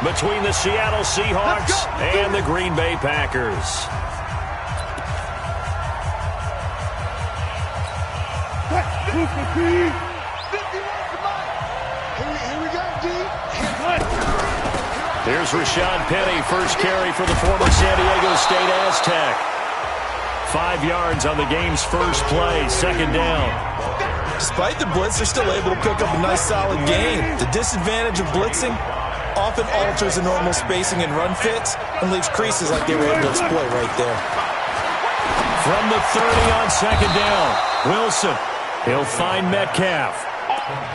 between the Seattle Seahawks and the Green Bay Packers. Here's Rashad Penny, first carry for the former San Diego State Aztec. 5 yards on the game's first play, second down. Despite the blitz, they're still able to pick up a nice solid gain. The disadvantage of blitzing often alters the normal spacing and run fits and leaves creases like they were able to exploit right there. From the 30 on second down, Wilson. He'll find Metcalf.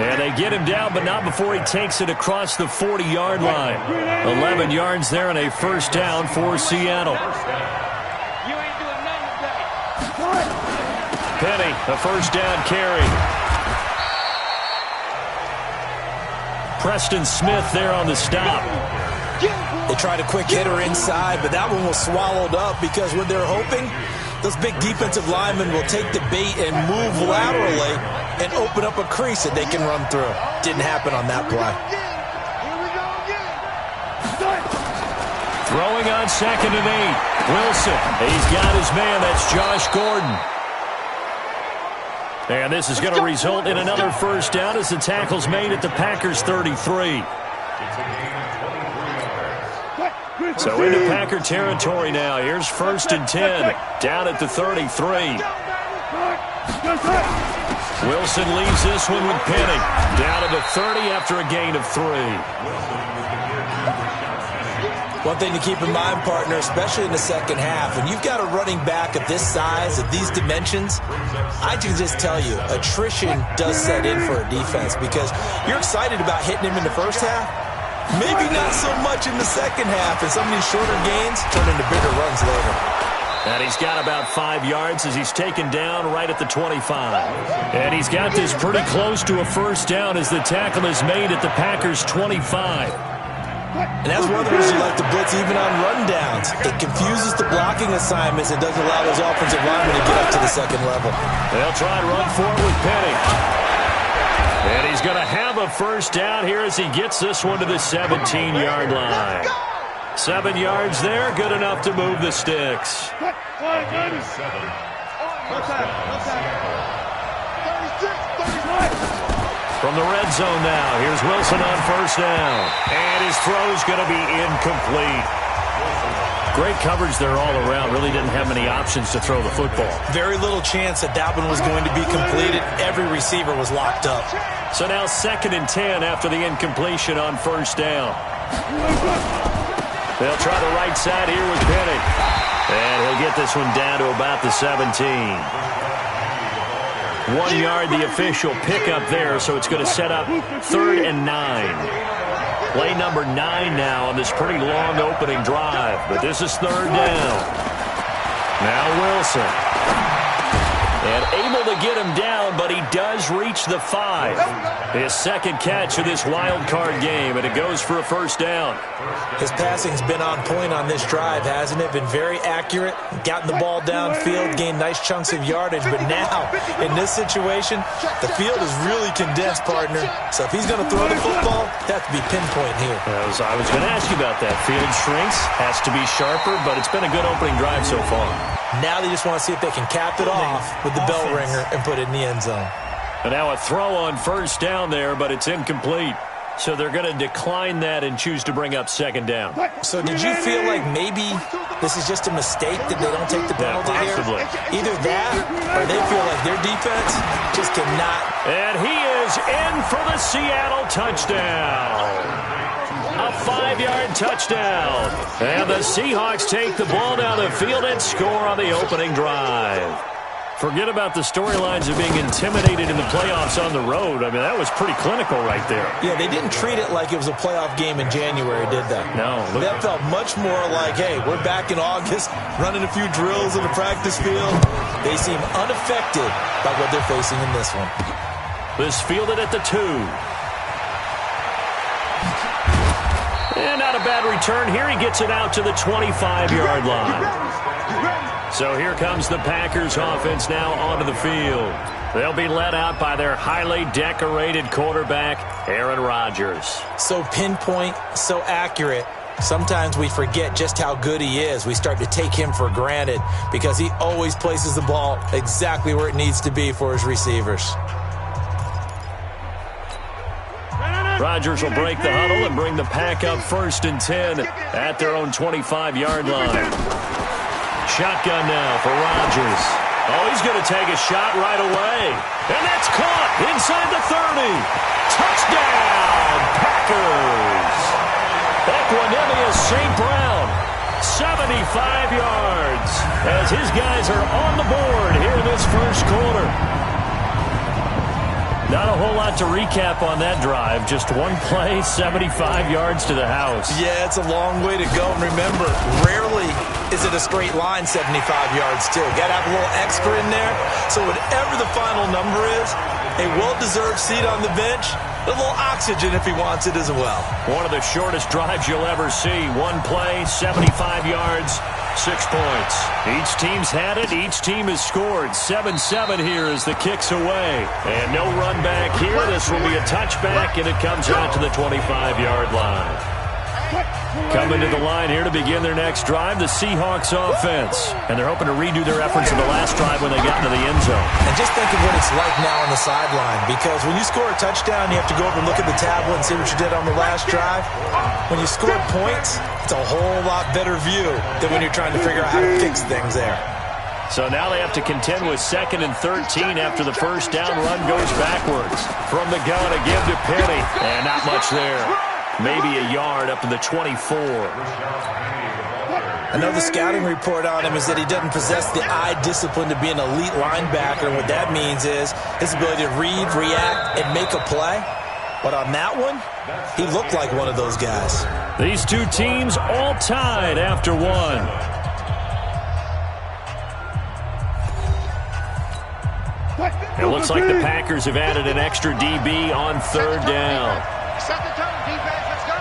And they get him down, but not before he takes it across the 40-yard line. 11 yards there and a first down for Seattle. Penny, a first down carry. Preston Smith there on the stop. They tried a quick hitter inside, but that one was swallowed up because when they're hoping, those big defensive linemen will take the bait and move laterally and open up a crease that they can run through. Didn't happen on that play. Throwing on second and 8. Wilson, he's got his man. That's Josh Gordon. And this is going to result in another first down as the tackle's made at the Packers' 33. So into Packer territory now. Here's first and 10, down at the 33. Wilson leaves this one with Penny. Down to the 30 after a gain of 3. One thing to keep in mind, partner, especially in the second half, when you've got a running back of this size, of these dimensions, I can just tell you, attrition does set in for a defense because you're excited about hitting him in the first half. Maybe not so much in the second half, and some of these shorter gains turn into bigger runs later. And he's got about 5 yards as he's taken down right at the 25. And he's got this pretty close to a first down as the tackle is made at the Packers' 25. And that's one of the reasons you like to blitz even on rundowns. It confuses the blocking assignments and doesn't allow those offensive linemen to get up to the second level. They'll try and run for it with Penny. And he's going to have a first down here as he gets this one to the 17-yard line. 7 yards there, good enough to move the sticks. From the red zone now, here's Wilson on first down. And his throw's going to be incomplete. Great coverage there all around. Really didn't have many options to throw the football. Very little chance that one was going to be completed. Every receiver was locked up. So now second and 10 after the incompletion on first down. They'll try the right side here with Penny. And he'll get this one down to about the 17. 1 yard, the official pickup there, so it's going to set up 3rd and 9. Play number 9 now on this pretty long opening drive, but this is 3rd down. Now Wilson. And able to get him down, but he does reach the 5. His second catch of this wild card game, and it goes for a first down. His passing's been on point on this drive, hasn't it? Been very accurate, gotten the ball downfield, gained nice chunks of yardage, but now, in this situation, the field is really condensed, partner. So if he's going to throw the football, that has to be pinpoint here. I was going to ask you about that. Field shrinks, has to be sharper, but it's been a good opening drive so far. Now they just want to see if they can cap it off with the bell ringer and put it in the end zone. And now a throw on first down there, but it's incomplete. So they're going to decline that and choose to bring up second down. So did you feel like maybe this is just a mistake that they don't take the penalty here? Either that or they feel like their defense just cannot. And he is in for the Seattle touchdown. A 5-yard touchdown. And the Seahawks take the ball down the field and score on the opening drive. Forget about the storylines of being intimidated in the playoffs on the road. I mean, that was pretty clinical right there. Yeah, they didn't treat it like it was a playoff game in January, did they? No. That felt much more like, hey, we're back in August, running a few drills in the practice field. They seem unaffected by what they're facing in this one. This fielded at the 2. And not a bad return here. He gets it out to the 25-yard line. So here comes the Packers offense now onto the field. They'll be led out by their highly decorated quarterback, Aaron Rodgers. So pinpoint, so accurate. Sometimes we forget just how good he is. We start to take him for granted because he always places the ball exactly where it needs to be for his receivers. Rodgers will break the huddle and bring the Pack up 1st and 10 at their own 25-yard line. Shotgun now for Rodgers. Oh, he's going to take a shot right away. And that's caught inside the 30. Touchdown, Packers. Equanimous St. Brown, 75 yards, as his guys are on the board here in this first quarter. Not a whole lot to recap on that drive. Just one play, 75 yards to the house. Yeah, it's a long way to go. And remember, rarely is it a straight line 75 yards, too. Got to have a little extra in there. So whatever the final number is, a well-deserved seat on the bench, a little oxygen if he wants it as well. One of the shortest drives you'll ever see. One play, 75 yards, 6 points. Each team's had it. Each team has scored. 7-7 here as the kick's away. And no run back here. This will be a touchback, and it comes out to the 25-yard line. Coming to the line here to begin their next drive, the Seahawks offense. And they're hoping to redo their efforts in the last drive when they got into the end zone. And just think of what it's like now on the sideline, because when you score a touchdown, you have to go over and look at the tablet and see what you did on the last drive. When you score points, it's a whole lot better view than when you're trying to figure out how to fix things there. So now they have to contend with 2nd and 13 after the first down run goes backwards. From the gun, a give to Penny, and not much there. Maybe a yard up to the 24. I know the scouting report on him is that he doesn't possess the eye discipline to be an elite linebacker. And what that means is his ability to read, react, and make a play. But on that one, he looked like one of those guys. These two teams all tied after one. It looks like the Packers have added an extra DB on 3rd down. Set the tone, defense. Let's go.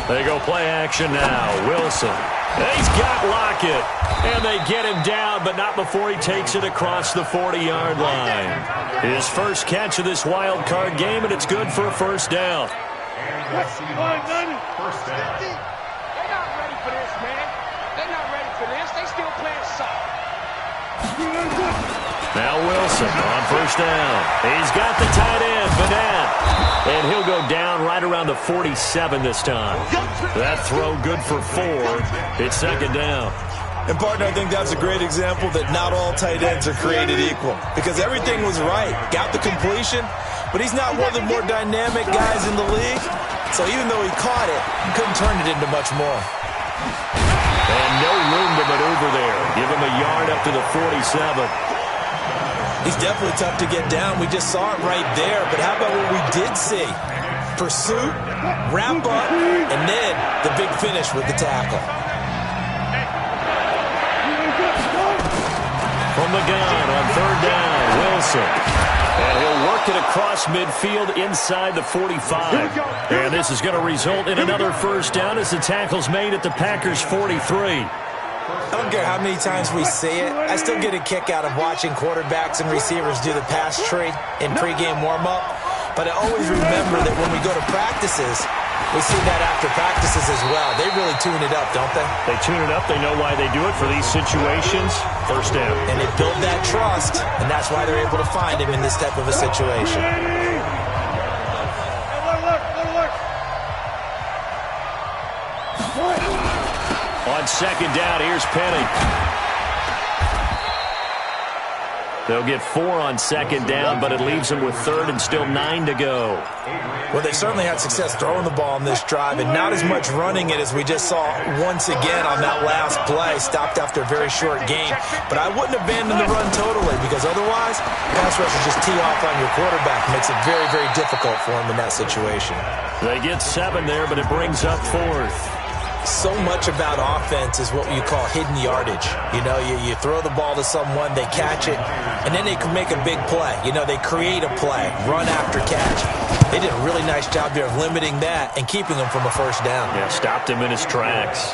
They go play action now. Wilson. He's got Lockett. And they get him down, but not before he takes it across the 40-yard line. His first catch of this wild card game, and it's good for a first down. First down. They're not ready for this, man. They're not ready for this. They still playing soft. Now Wilson on first down. He's got the tight end, Bennett. And he'll go down right around the 47 this time. That throw good for 4. It's 2nd down. And, partner, I think that's a great example that not all tight ends are created equal. Because everything was right. Got the completion, but he's not one of the more dynamic guys in the league. So even though he caught it, he couldn't turn it into much more. And no room to maneuver there. Give him a yard up to the 47. He's definitely tough to get down. We just saw it right there. But how about what we did see? Pursuit, wrap up, and then the big finish with the tackle. From the gun on 3rd down, Wilson. And he'll work it across midfield inside the 45. And this is going to result in another first down as the tackle's made at the Packers' 43. I don't care how many times we see it. I still get a kick out of watching quarterbacks and receivers do the pass tree in pregame warm-up. But I always remember that when we go to practices, we see that after practices as well. They really tune it up, don't they? They tune it up. They know why they do it for these situations. First down. And they build that trust, and that's why they're able to find him in this type of a situation. On 2nd down, here's Penny. They'll get 4 on 2nd down, but it leaves them with 3rd and still 9 to go. Well, they certainly had success throwing the ball on this drive, and not as much running it as we just saw once again on that last play, stopped after a very short game. But I wouldn't abandon the run totally, because otherwise, pass rushers just tee off on your quarterback. It makes it very, very difficult for him in that situation. They get 7 there, but it brings up 4th. So much about offense is what you call hidden yardage. You know, you throw the ball to someone, they catch it, and then they can make a big play. You know, they create a play, run after catch. They did a really nice job there of limiting that and keeping him from a first down. Yeah, stopped him in his tracks.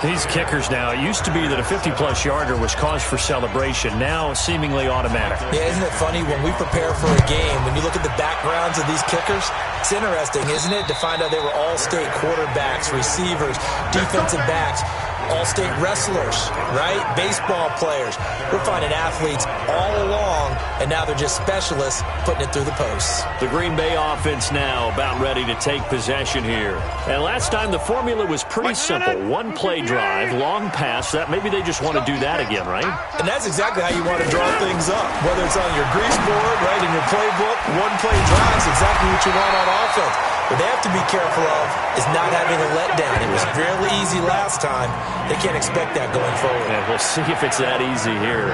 These kickers now, it used to be that a 50-plus yarder was cause for celebration. Now, seemingly automatic. Yeah, isn't it funny when we prepare for a game, when you look at the backgrounds of these kickers, it's interesting, isn't it, to find out they were all-state quarterbacks, receivers, defensive backs, all-state wrestlers, right? Baseball players. We're finding athletes all along, and now they're just specialists putting it through the posts. The Green Bay offense now about ready to take possession here. And last time the formula was pretty simple. One play drive, long pass. That maybe they just want to do that again, right? And that's exactly how you want to draw things up. Whether it's on your grease board, right, in your playbook, one play drive is exactly what you want on offense. What they have to be careful of is not having a letdown. It was fairly easy last time. They can't expect that going forward. Yeah, we'll see if it's that easy here.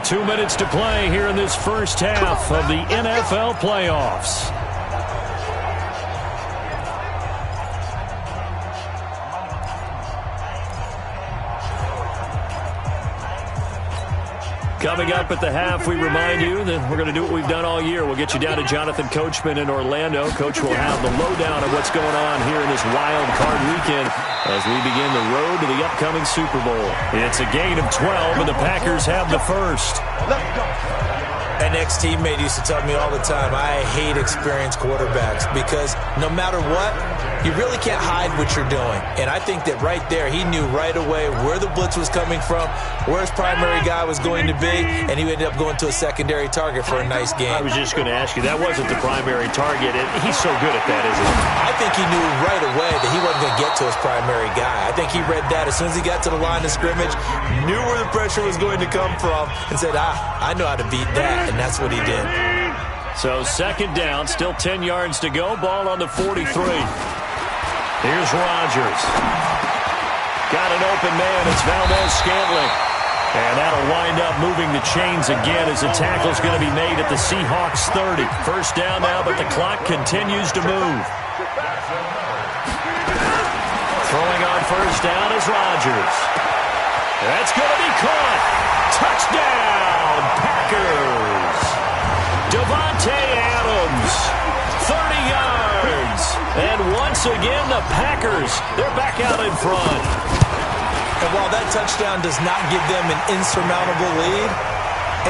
Two minutes to play here in this first half of the NFL playoffs. Coming up at the half, we remind you that we're going to do what we've done all year. We'll get you down to Jonathan Coachman in Orlando. Coach will have the lowdown of what's going on here in this wild card weekend as we begin the road to the upcoming Super Bowl. It's a gain of 12, and the Packers have the first. An ex-teammate used to tell me all the time, I hate experienced quarterbacks because no matter what, you really can't hide what you're doing. And I think that right there, he knew right away where the blitz was coming from, where his primary guy was going to be, and he ended up going to a secondary target for a nice game. I was just going to ask you, that wasn't the primary target, and he's so good at that, isn't he? I think he knew right away that he wasn't going to get to his primary guy. I think he read that as soon as he got to the line of scrimmage, knew where the pressure was going to come from, and said, I know how to beat that. And that's what he did. So second down, still 10 yards to go. Ball on the 43. Here's Rodgers. Got an open man. It's Valdez-Scantling. And that'll wind up moving the chains again as the tackle's going to be made at the Seahawks 30. First down now, but the clock continues to move. Throwing on first down is Rodgers. That's going to be caught. Touchdown, Packers. Devontae Adams, 30 yards. And once again, the Packers, they're back out in front. And while that touchdown does not give them an insurmountable lead,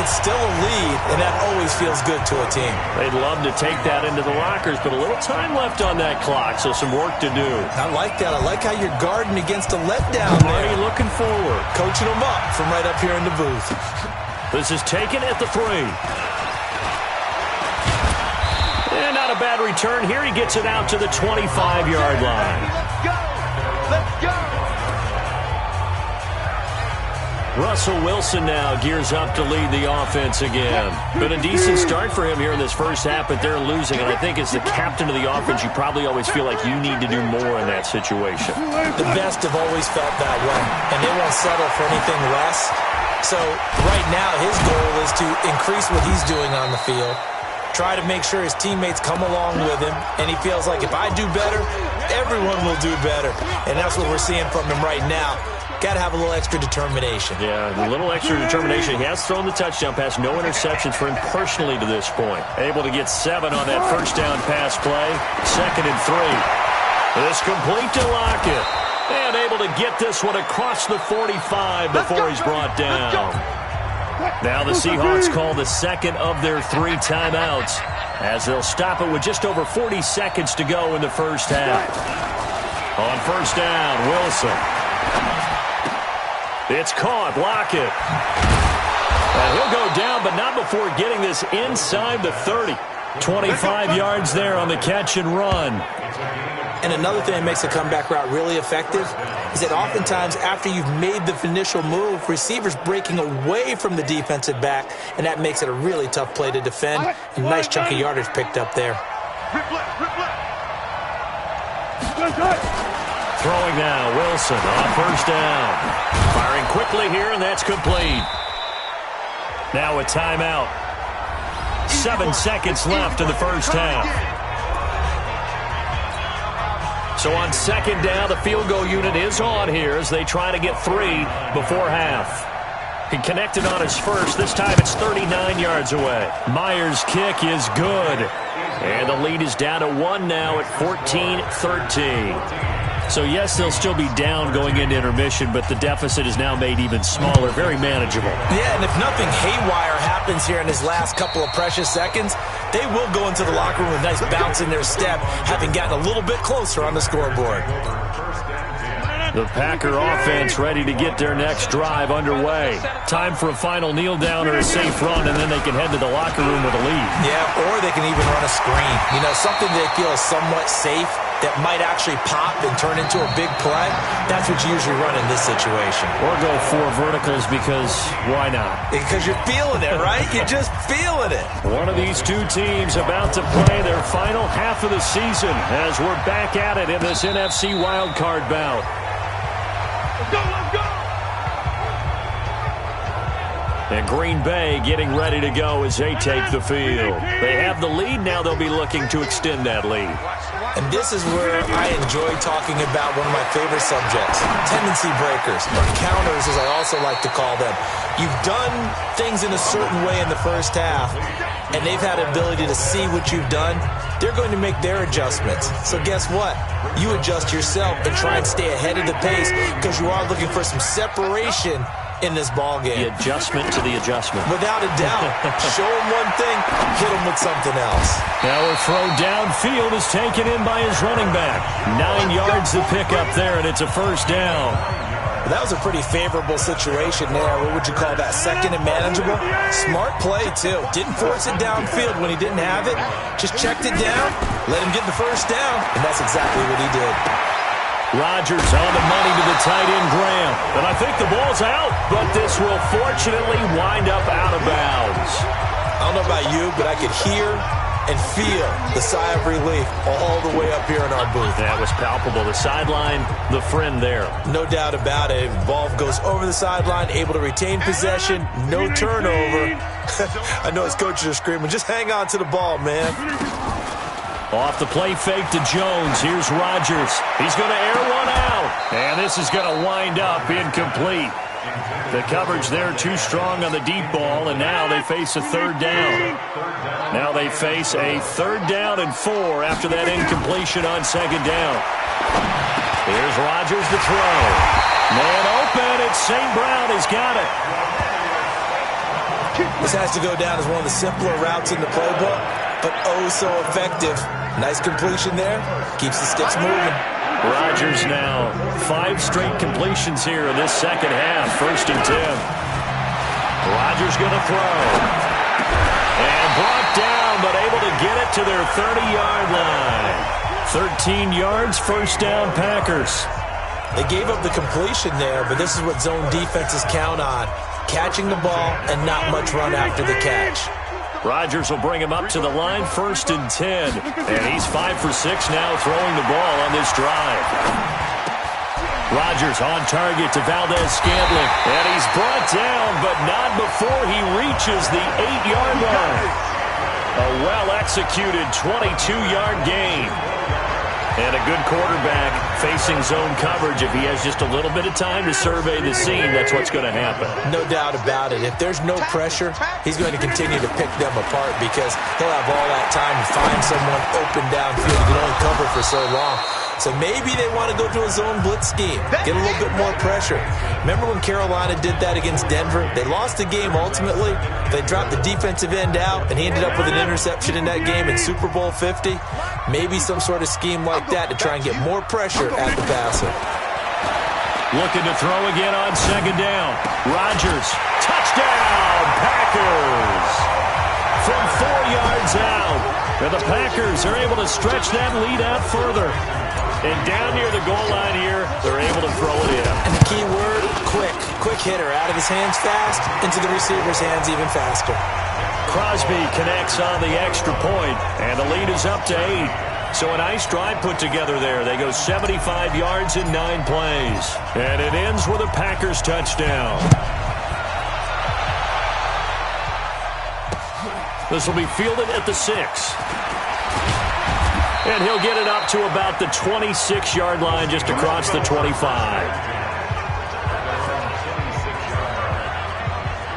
it's still a lead, and that always feels good to a team. They'd love to take that into the lockers, but a little time left on that clock, so some work to do. I like that. I like how you're guarding against a letdown there. Already looking forward. Coaching them up from right up here in the booth. This is taken at the 3. And not a bad return here. He gets it out to the 25-yard line. Let's go! Let's go! Russell Wilson now gears up to lead the offense again. Been a decent start for him here in this first half, but they're losing. And I think as the captain of the offense, you probably always feel like you need to do more in that situation. The best have always felt that way, and they won't settle for anything less. So right now his goal is to increase what he's doing on the field, try to make sure his teammates come along with him, and he feels like if I do better, everyone will do better. And that's what we're seeing from him right now. Got to have a little extra determination. Yeah, a little extra determination. He has thrown the touchdown pass. No interceptions for him personally to this point. Able to get 7 on that first down pass play. 2nd and 3. This complete to Lockett. And able to get this one across the 45 before he's brought down. Now the Seahawks call the second of their 3 timeouts as they'll stop it with just over 40 seconds to go in the first half. On first down, Wilson. It's caught, Lockett. And he'll go down, but not before getting this inside the 30. 25 yards there on the catch and run. And another thing that makes a comeback route really effective is that oftentimes after you've made the initial move, receivers breaking away from the defensive back, and that makes it a really tough play to defend. A nice chunk of yardage picked up there. Throwing now, Wilson on first down. Firing quickly here, and that's complete. Now a timeout. 7 seconds left in the first half. So on second down, the field goal unit is on here as they try to get 3 before half. He connected on his first. This time it's 39 yards away. Myers' kick is good. And the lead is down to 1 now at 14-13. So, yes, they'll still be down going into intermission, but the deficit is now made even smaller, very manageable. Yeah, and if nothing haywire happens here in his last couple of precious seconds, they will go into the locker room with a nice bounce in their step, having gotten a little bit closer on the scoreboard. The Packer offense ready to get their next drive underway. Time for a final kneel down or a safe run, and then they can head to the locker room with a lead. Yeah, or they can even run a screen. You know, something they feel is somewhat safe that might actually pop and turn into a big play. That's what you usually run in this situation. Or go 4 verticals because why not? Because you're feeling it, right? You're just feeling it. One of these two teams about to play their final half of the season as we're back at it in this NFC wildcard bout. Let's go, let's go! And Green Bay getting ready to go as they take the field. They have the lead. Now they'll be looking to extend that lead. And this is where I enjoy talking about one of my favorite subjects, tendency breakers, or counters as I also like to call them. You've done things in a certain way in the first half, and they've had the ability to see what you've done. They're going to make their adjustments. So guess what? You adjust yourself and try and stay ahead of the pace because you are looking for some separation in this ball game. The adjustment to the adjustment. Without a doubt. Show them one thing, hit them with something else. Now a throw downfield is taken in by his running back. 9 yards to pick up there, and it's a first down. That was a pretty favorable situation there. What would you call that? Second and manageable? Smart play, too. Didn't force it downfield when he didn't have it. Just checked it down, let him get the first down, and that's exactly what he did. Rodgers on the money to the tight end, Graham. And I think the ball's out, but this will fortunately wind up out of bounds. I don't know about you, but I could hear and feel the sigh of relief all the way up here in our booth. That was palpable. The sideline, the friend there. No doubt about it. Ball goes over the sideline, able to retain possession, no turnover. I know his coaches are screaming, just hang on to the ball, man. Off the play fake to Jones. Here's Rodgers. He's going to air one out. And this is going to wind up incomplete. The coverage there too strong on the deep ball, and now they face a third down. Now they face a 3rd down and 4 after that incompletion on 2nd down. Here's Rodgers to throw. Man open. It's St. Brown. He's got it. This has to go down as one of the simpler routes in the playbook, but oh so effective. Nice completion there. Keeps the sticks moving. Rodgers now 5 straight completions here in this second half. 1st and 10. Rodgers going to throw. And brought down, but able to get it to their 30-yard line. 13 yards, 1st down, Packers. They gave up the completion there, but this is what zone defenses count on. Catching the ball and not much run after the catch. Rodgers will bring him up to the line, 1st and 10. And he's 5 for 6 now throwing the ball on this drive. Rodgers on target to Valdez-Scantling. And he's brought down, but not before he reaches the 8-yard line. A well-executed 22-yard gain. And a good quarterback facing zone coverage. If he has just a little bit of time to survey the scene, that's what's going to happen. No doubt about it. If there's no pressure, he's going to continue to pick them apart because he'll have all that time to find someone open downfield. He can only cover for so long. So maybe they want to go to a zone blitz scheme, get a little bit more pressure. Remember when Carolina did that against Denver? They lost the game ultimately. They dropped the defensive end out, and he ended up with an interception in that game in Super Bowl 50. Maybe some sort of scheme like that to try and get more pressure at the passer. Looking to throw again on 2nd down. Rodgers, touchdown, Packers! From 4 yards out. And the Packers are able to stretch that lead out further. And down near the goal line here, they're able to throw it in. And the key word, quick. Quick hitter. Out of his hands fast, into the receiver's hands even faster. Crosby connects on the extra point, and the lead is up to 8. So a nice drive put together there. They go 75 yards in 9 plays. And it ends with a Packers touchdown. This will be fielded at the 6. And he'll get it up to about the 26-yard line just across the 25.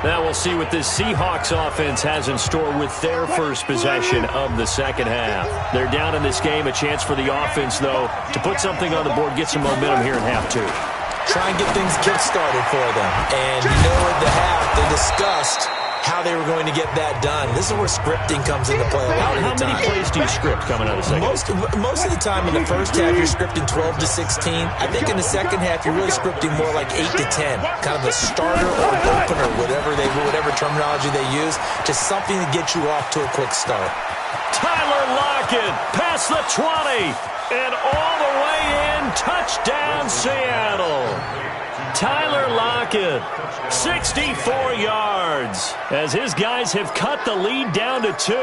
Now we'll see what this Seahawks offense has in store with their first possession of the second half. They're down in this game. A chance for the offense, though, to put something on the board, get some momentum here in half two. Try and get things kick-started for them. And you know at the half, they discussed how they were going to get that done. This is where scripting comes into play a lot of the time. How many plays do you script coming out of the second? Most of the time in the first half, you're scripting 12 to 16. I think in the second half, you're really scripting more like 8 to 10. Kind of a starter or an opener, whatever terminology they use, just something to get you off to a quick start. Tyler Lockett past the 20 and all the way in. Touchdown, Seattle. Tyler Lockett, 64 yards, as his guys have cut the lead down to 2.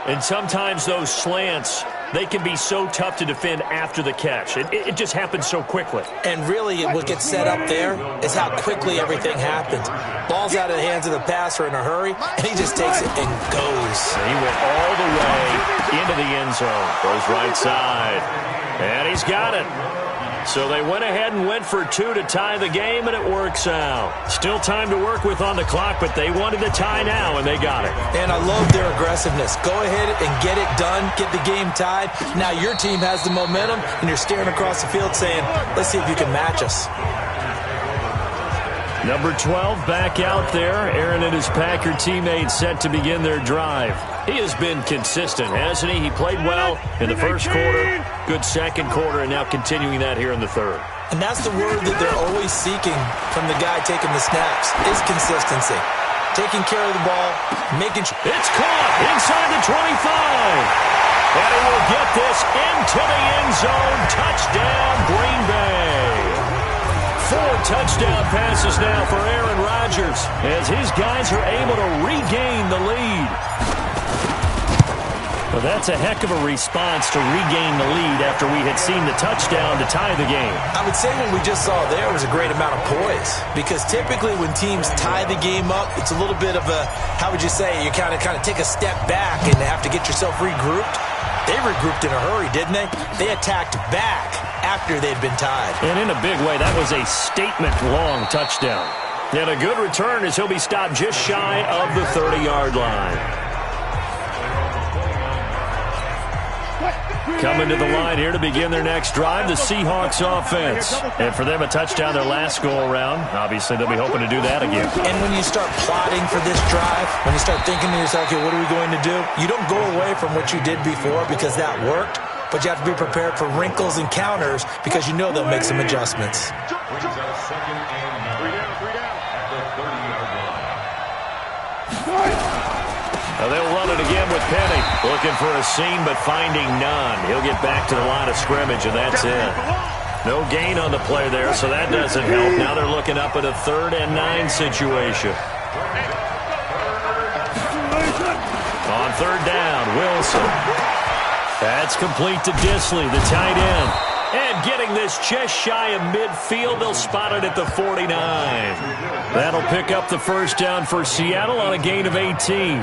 And sometimes those slants, they can be so tough to defend after the catch. It just happens so quickly. And really, what gets set up there is how quickly everything happens. Ball's out of the hands of the passer in a hurry, and he just takes it and goes. And he went all the way into the end zone. Goes right side. And he's got it. So they went ahead and went for 2 to tie the game, and it works out. Still time to work with on the clock, but they wanted the tie now, and they got it. And I love their aggressiveness. Go ahead and get it done, get the game tied. Now your team has the momentum, and you're staring across the field saying, let's see if you can match us. Number 12 back out there. Aaron and his Packer teammates set to begin their drive. He has been consistent, hasn't he? He played well in the first quarter, good second quarter, and now continuing that here in the third. And that's the word that they're always seeking from the guy taking the snaps, is consistency. Taking care of the ball, making sure. It's caught inside the 25. And he will get this into the end zone. Touchdown, Green Bay. 4 touchdown passes now for Aaron Rodgers as his guys are able to regain the lead. Well, that's a heck of a response to regain the lead after we had seen the touchdown to tie the game. I would say what we just saw there was a great amount of poise, because typically when teams tie the game up, it's a little bit of a, how would you say, you kind of take a step back and have to get yourself regrouped. They regrouped in a hurry, didn't they? They attacked back after they'd been tied. And in a big way, that was a statement-long touchdown. And a good return as he'll be stopped just shy of the 30-yard line. Coming to the line here to begin their next drive, the Seahawks offense. And for them, a touchdown their last go-around. Obviously, they'll be hoping to do that again. And when you start plotting for this drive, when you start thinking to yourself, okay, what are we going to do? You don't go away from what you did before because that worked, but you have to be prepared for wrinkles and counters because you know they'll make some adjustments. Now they'll run it again with Penny. Looking for a seam, but finding none. He'll get back to the line of scrimmage, and that's it. No gain on the play there, so that doesn't help. Now they're looking up at a 3rd and 9 situation. On 3rd down, Wilson. That's complete to Disley, the tight end. And getting this just shy of midfield, they'll spot it at the 49. That'll pick up the first down for Seattle on a gain of 18.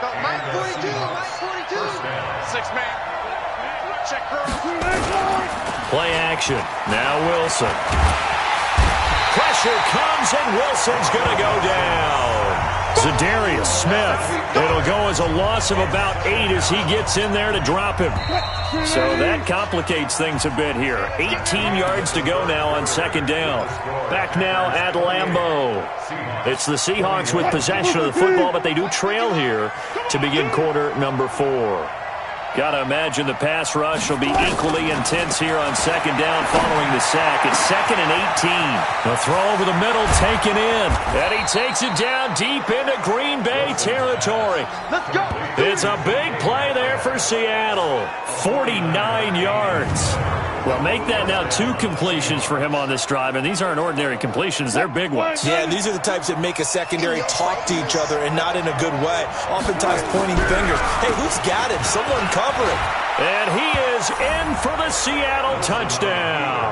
Mike 42, Mike 42. 6-man. Check her. Play action. Now Wilson. Pressure comes, and Wilson's going to go down. Zadarius Smith. It'll go as a loss of about 8 as he gets in there to drop him. So that complicates things a bit here. 18 yards to go now on 2nd down. Back now at Lambeau. It's the Seahawks with possession of the football, but they do trail here to begin quarter number 4. Got to imagine the pass rush will be equally intense here on 2nd down following the sack. It's 2nd and 18. The throw over the middle taken in. And he takes it down deep into Green Bay territory. Let's go. It's a big play there for Seattle. 49 yards. Well, make that now 2 completions for him on this drive, and these aren't ordinary completions. They're big ones. Yeah, these are the types that make a secondary talk to each other and not in a good way. Oftentimes pointing fingers. Hey, who's got him? Someone cover him. And he is in for the Seattle touchdown.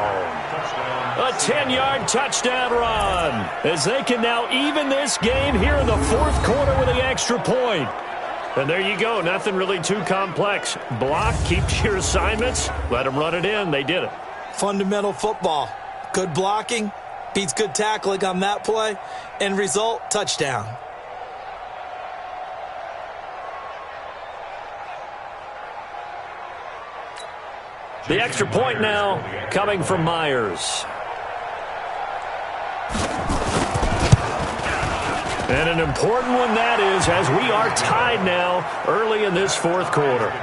A 10-yard touchdown run as they can now even this game here in the 4th quarter with the extra point. And there you go. Nothing really too complex. Block, keep to your assignments, let them run it in. They did it. Fundamental football. Good blocking, Beats good tackling on that play. End result, touchdown. The extra point now coming from Myers. And an important one that is, as we are tied now early in this fourth quarter.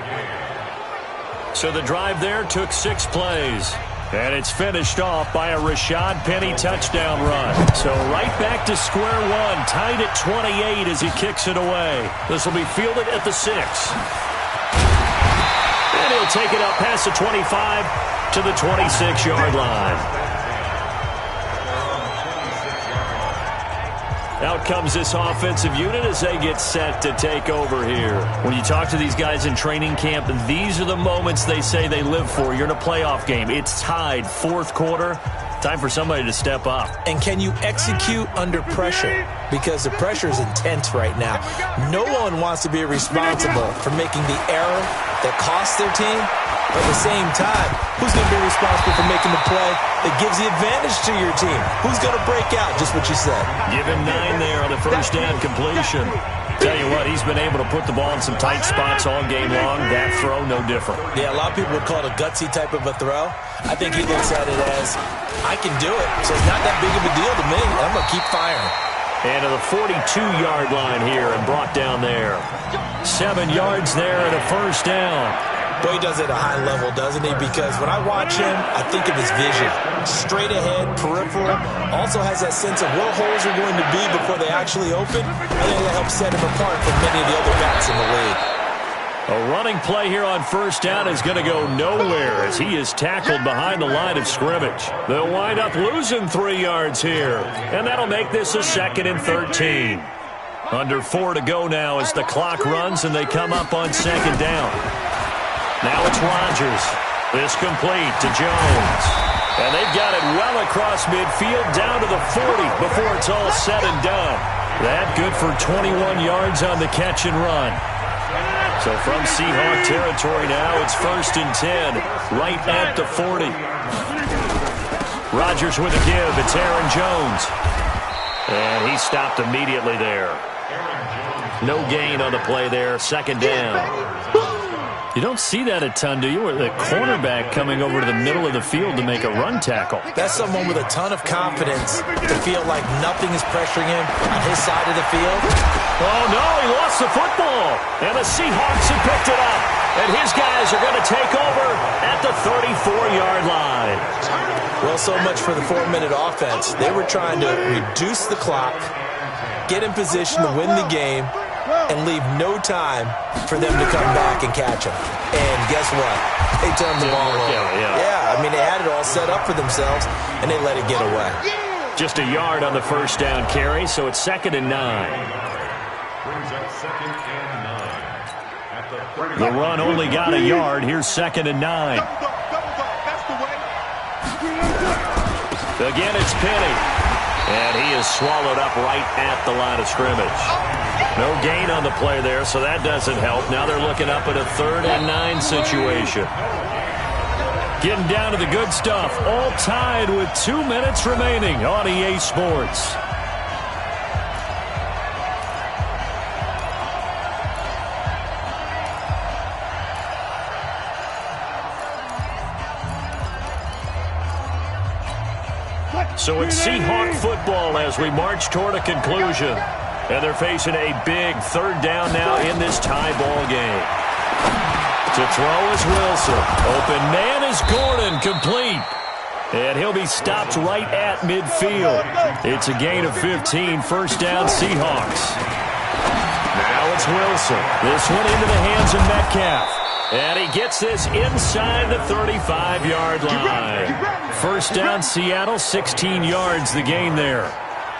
So the drive there took 6 plays. And it's finished off by a Rashad Penny touchdown run. So right back to square one, tied at 28 as he kicks it away. This will be fielded at the 6. And he'll take it up past the 25 to the 26-yard line. Out comes this offensive unit as they get set to take over here. When you talk to these guys in training camp, these are the moments they say they live for. You're in a playoff game. It's tied, fourth quarter. Time for somebody to step up. And can you execute under pressure? Because the pressure is intense right now. No one wants to be responsible for making the error that costs their team. But at the same time, who's going to be responsible for making the play that gives the advantage to your team? Who's going to break out? Just what you said. Give him 9 there on the first down completion. Tell you what, he's been able to put the ball in some tight spots all game long. That throw, no different. Yeah, a lot of people would call it a gutsy type of a throw. I think he looks at it as, I can do it, so it's not that big of a deal to me. I'm going to keep firing. And to the 42-yard line here and brought down there. 7 yards there and a first down. Boy, he does it at a high level, doesn't he? Because when I watch him, I think of his vision. Straight ahead, peripheral. Also has that sense of where holes are going to be before they actually open. I think that helps set him apart from many of the other backs in the league. A running play here on first down is going to go nowhere as he is tackled behind the line of scrimmage. They'll wind up losing 3 yards here, and that'll make this a 2nd and 13. Under 4 to go now as the clock runs and they come up on 2nd down. Now it's Rodgers. This complete to Jones. And they've got it well across midfield down to the 40 before it's all said and done. That good for 21 yards on the catch and run. So from Seahawk territory now, it's 1st and 10, right at the 40. Rodgers with a give. It's Aaron Jones. And he stopped immediately there. No gain on the play there. 2nd down. You don't see that a ton, do you? Where the cornerback coming over to the middle of the field to make a run tackle. That's someone with a ton of confidence to feel like nothing is pressuring him on his side of the field. Oh, no, he lost the football. And the Seahawks have picked it up. And his guys are going to take over at the 34-yard line. Well, so much for the 4-minute offense. They were trying to reduce the clock, get in position to win the game, and leave no time for them to come back and catch him. And guess what? They turned the ball over. Yeah, I mean, they had it all set up for themselves, and they let it get away. Just a yard on the first down carry, so it's 2nd and 9. The run only got a yard. Here's 2nd and 9. Again, it's Penny. And he is swallowed up right at the line of scrimmage. No gain on the play there, so that doesn't help. Now they're looking up at a 3rd and 9 situation. Getting down to the good stuff. All tied with 2 minutes remaining on EA Sports. So it's Seahawk football as we march toward a conclusion. And they're facing a big 3rd down now in this tie ball game. To throw is Wilson. Open man is Gordon, complete. And he'll be stopped right at midfield. It's a gain of 15, 1st down Seahawks. Now it's Wilson. This one into the hands of Metcalf. And he gets this inside the 35-yard line. 1st down Seattle, 16 yards the gain there.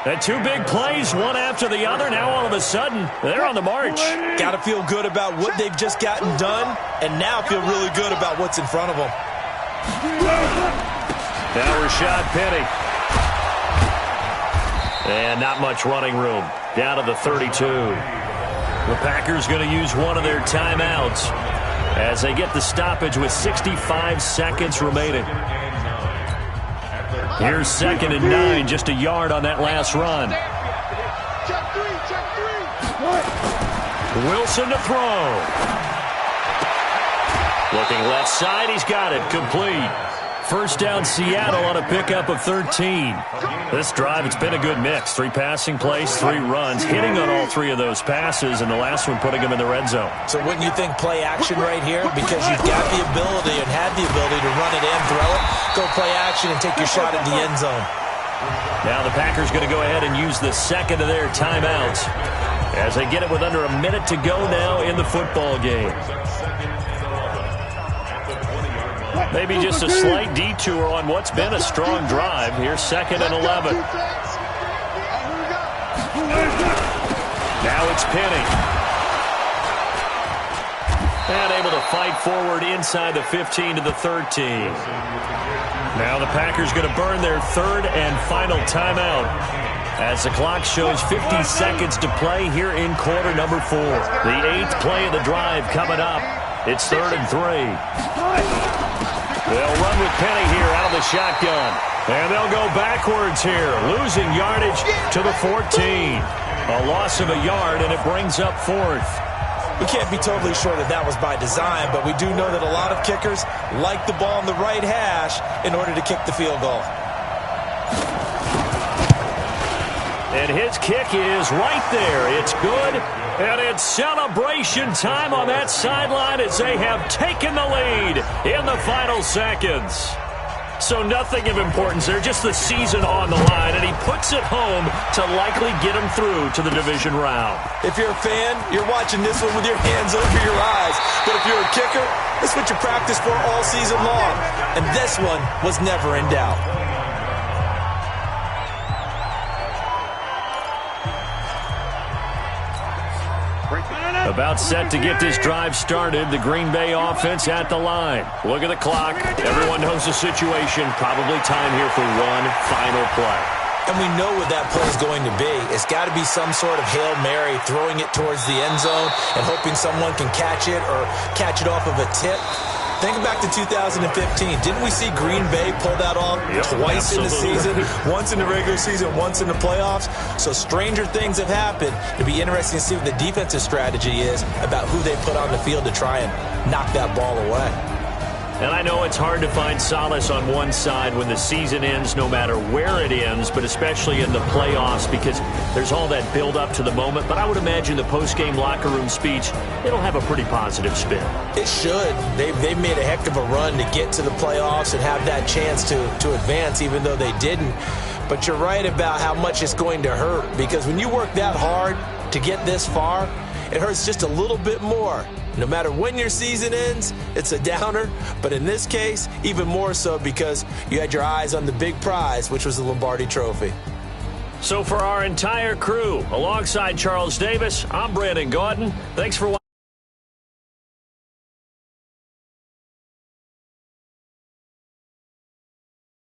And 2 big plays, one after the other. Now all of a sudden, they're on the march. Got to feel good about what they've just gotten done, and now feel really good about what's in front of them. Now Rashad Penny. And not much running room. Down to the 32. The Packers going to use one of their timeouts as they get the stoppage with 65 seconds remaining. Here's 2nd and 9, just a yard on that last run. Check three. Wilson to throw. Looking left side, he's got it, complete. First down Seattle on a pickup of 13. This drive, it's been a good mix. 3 passing plays, 3 runs, hitting on all 3 of those passes, and the last one putting them in the red zone. So wouldn't you think play action right here? Because you've got the ability and had the ability to run it and throw it. Go play action and take your shot at the end zone. Now the Packers going to go ahead and use the second of their timeouts as they get it with under a minute to go now in the football game. Maybe just a slight detour on what's been a strong drive. Here's 2nd and 11. Now it's Penny. And able to fight forward inside the 15 to the 13. Now the Packers going to burn their 3rd and final timeout as the clock shows 50 seconds to play here in quarter number 4. The 8th play of the drive coming up. It's 3rd and 3. They'll run with Penny here out of the shotgun. And they'll go backwards here, losing yardage to the 14. A loss of a yard, and it brings up 4th. We can't be totally sure that that was by design, but we do know that a lot of kickers like the ball in the right hash in order to kick the field goal. And his kick is right there. It's good. And it's celebration time on that sideline as they have taken the lead in the final seconds. So nothing of importance there, just the season on the line, and he puts it home to likely get him through to the division round. If you're a fan, you're watching this one with your hands over your eyes. But if you're a kicker, this is what you practice for all season long. And this one was never in doubt. About set to get this drive started, the Green Bay offense at the line. Look at the clock. Everyone knows the situation. Probably time here for one final play. And we know what that play is going to be. It's got to be some sort of Hail Mary, throwing it towards the end zone and hoping someone can catch it or catch it off of a tip. Think back to 2015. Didn't we see Green Bay pull that off twice in the season? Once in the regular season, once in the playoffs. So stranger things have happened. It'll be interesting to see what the defensive strategy is about who they put on the field to try and knock that ball away. And I know it's hard to find solace on one side when the season ends, no matter where it ends, but especially in the playoffs because there's all that build up to the moment. But I would imagine the post-game locker room speech, it'll have a pretty positive spin. It should. They've made a heck of a run to get to the playoffs and have that chance to advance, even though they didn't. But you're right about how much it's going to hurt because when you work that hard to get this far, it hurts just a little bit more. No matter when your season ends, it's a downer. But in this case, even more so because you had your eyes on the big prize, which was the Lombardi Trophy. So for our entire crew, alongside Charles Davis, I'm Brandon Gaudin. Thanks for watching.